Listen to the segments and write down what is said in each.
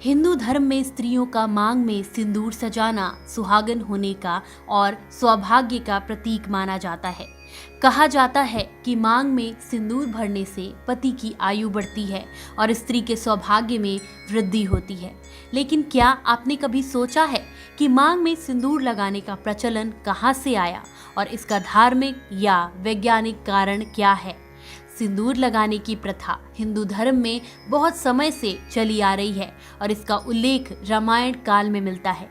हिंदू धर्म में स्त्रियों का मांग में सिंदूर सजाना सुहागन होने का और सौभाग्य का प्रतीक माना जाता है। कहा जाता है कि मांग में सिंदूर भरने से पति की आयु बढ़ती है और स्त्री के सौभाग्य में वृद्धि होती है। लेकिन क्या आपने कभी सोचा है कि मांग में सिंदूर लगाने का प्रचलन कहाँ से आया और इसका धार्मिक या वैज्ञानिक कारण क्या है? सिंदूर लगाने की प्रथा हिंदू धर्म में बहुत समय से चली आ रही है और इसका उल्लेख रामायण काल में मिलता है।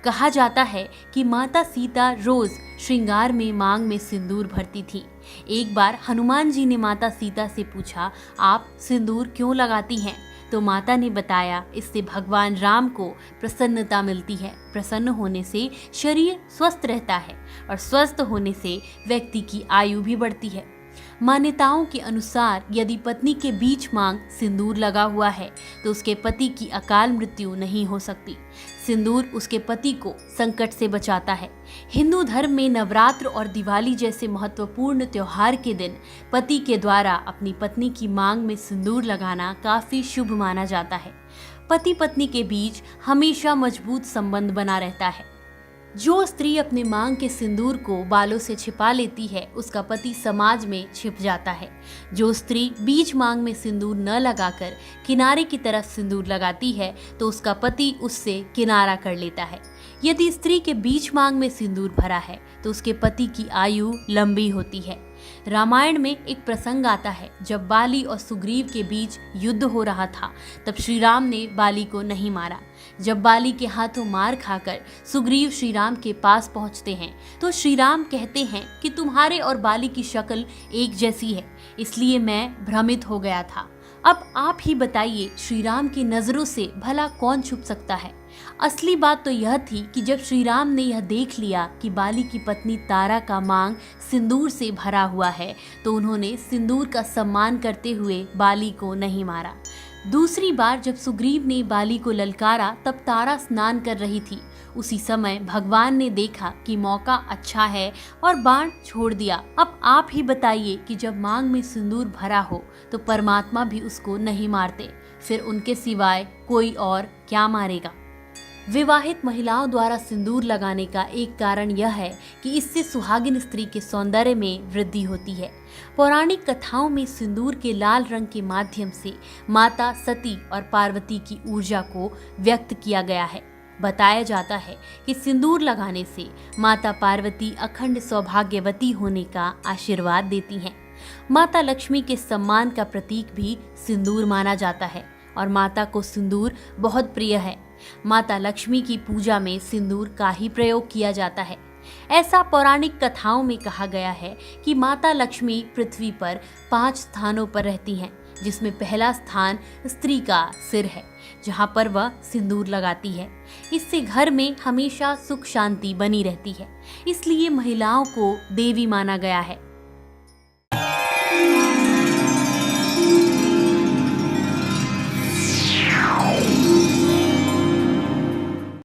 कहा जाता है कि माता सीता रोज श्रृंगार में मांग में सिंदूर भरती थी। एक बार हनुमान जी ने माता सीता से पूछा, आप सिंदूर क्यों लगाती हैं? तो माता ने बताया, इससे भगवान राम को प्रसन्नता मिलती है। प्रसन्न होने से शरीर स्वस्थ रहता है और स्वस्थ होने से व्यक्ति की आयु भी बढ़ती है। मान्यताओं के अनुसार यदि पत्नी के बीच मांग सिंदूर लगा हुआ है तो उसके पति की अकाल मृत्यु नहीं हो सकती। सिंदूर उसके पति को संकट से बचाता है। हिंदू धर्म में नवरात्र और दिवाली जैसे महत्वपूर्ण त्योहार के दिन पति के द्वारा अपनी पत्नी की मांग में सिंदूर लगाना काफी शुभ माना जाता है। पति पत्नी के बीच हमेशा मजबूत संबंध बना रहता है। जो स्त्री अपने मांग के सिंदूर को बालों से छिपा लेती है उसका पति समाज में छिप जाता है। जो स्त्री बीच मांग में सिंदूर न लगाकर किनारे की तरफ सिंदूर लगाती है तो उसका पति उससे किनारा कर लेता है। यदि स्त्री के बीच मांग में सिंदूर भरा है तो उसके पति की आयु लंबी होती है। रामायण में एक प्रसंग आता है, जब बाली और सुग्रीव के बीच युद्ध हो रहा था तब श्री राम ने बाली को नहीं मारा। जब बाली के हाथों मार खाकर सुग्रीव श्री राम के पास पहुंचते हैं तो श्री राम कहते हैं कि तुम्हारे और बाली की शक्ल एक जैसी है, इसलिए मैं भ्रमित हो गया था। अब आप ही बताइए, श्री राम की नजरों से भला कौन छुप सकता है? असली बात तो यह थी कि जब श्री राम ने यह देख लिया कि बाली की पत्नी तारा का मांग सिंदूर से भरा हुआ है तो उन्होंने सिंदूर का सम्मान करते हुए बाली को नहीं मारा। दूसरी बार जब सुग्रीव ने बाली को ललकारा तब तारा स्नान कर रही थी। उसी समय भगवान ने देखा कि मौका अच्छा है और बाण छोड़ दिया। अब आप ही बताइए कि जब मांग में सिंदूर भरा हो तो परमात्मा भी उसको नहीं मारते, फिर उनके सिवाय कोई और क्या मारेगा? विवाहित महिलाओं द्वारा सिंदूर लगाने का एक कारण यह है कि इससे सुहागिन स्त्री के सौंदर्य में वृद्धि होती है। पौराणिक कथाओं में सिंदूर के लाल रंग के माध्यम से माता सती और पार्वती की ऊर्जा को व्यक्त किया गया है। बताया जाता है कि सिंदूर लगाने से माता पार्वती अखंड सौभाग्यवती होने का आशीर्वाद देती हैं। माता लक्ष्मी के सम्मान का प्रतीक भी सिंदूर माना जाता है और माता को सिंदूर बहुत प्रिय है। माता लक्ष्मी की पूजा में सिंदूर का ही प्रयोग किया जाता है। ऐसा पौराणिक कथाओं में कहा गया है कि माता लक्ष्मी पृथ्वी पर 5 स्थानों पर रहती हैं, जिसमें पहला स्थान स्त्री का सिर है, जहां पर वह सिंदूर लगाती है। इससे घर में हमेशा सुख शांति बनी रहती है, इसलिए महिलाओं को देवी माना गया है।